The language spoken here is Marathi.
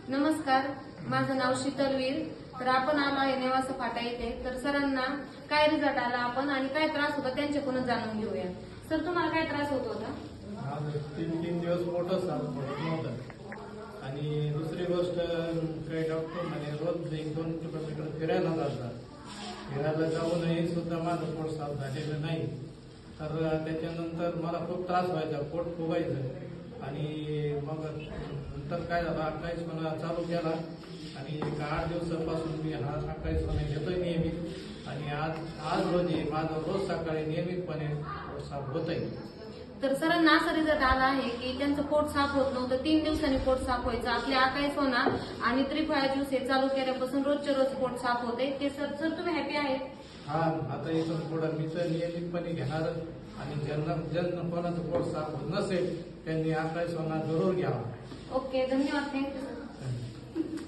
नमस्कार, माझं नाव शीतलवीर. तर आपण आलो आहे नेवासा फाटा येथे. तर सरांना काय रिझल्ट आला आपण आणि काय त्रास होता त्यांच्याकडून जाणून घेऊया. सर, तुम्हाला काय त्रास होत होता? आज 3 दिवस मोठं साफ पडत नव्हतं. आणि दुसरी गोष्ट, काही डॉक्टर म्हणे रोज 1-2 किलोमीटर फिरायला जातात. फिरायला जाऊनही सुद्धा माझं पोट साफ झालेलं नाही. तर त्याच्यानंतर मला खूप त्रास व्हायचा, पोट फुगायचं. आणि मग नंतर काय झालं, 28 चालू केला आणि 8 दिवसापासून मी हा 28 घेतोय नियमित. आणि आज रोजी माझं रोज सकाळी नियमितपणे पोट साफ होत आहे. तर सरांना असा रिझल्ट आला आहे की त्यांचं पोट साफ होत नव्हतं, 3 दिवसांनी पोट साफ व्हायचं. आपले आकाई सोना आणि त्रिफळा ज्यूस हे चालू केल्यापासून रोजच्या रोज पोट साफ होते. ते सर तुम्ही हॅपी आहेत? हा, आता इथून पुढं मी तर नियमितपणे घेणार. आणि ज्यांना कोणाचं पोट साफ होत नसेल त्यांनी आकाई सोना जरूर घ्यावा. ओके, धन्यवाद. Thank you sir.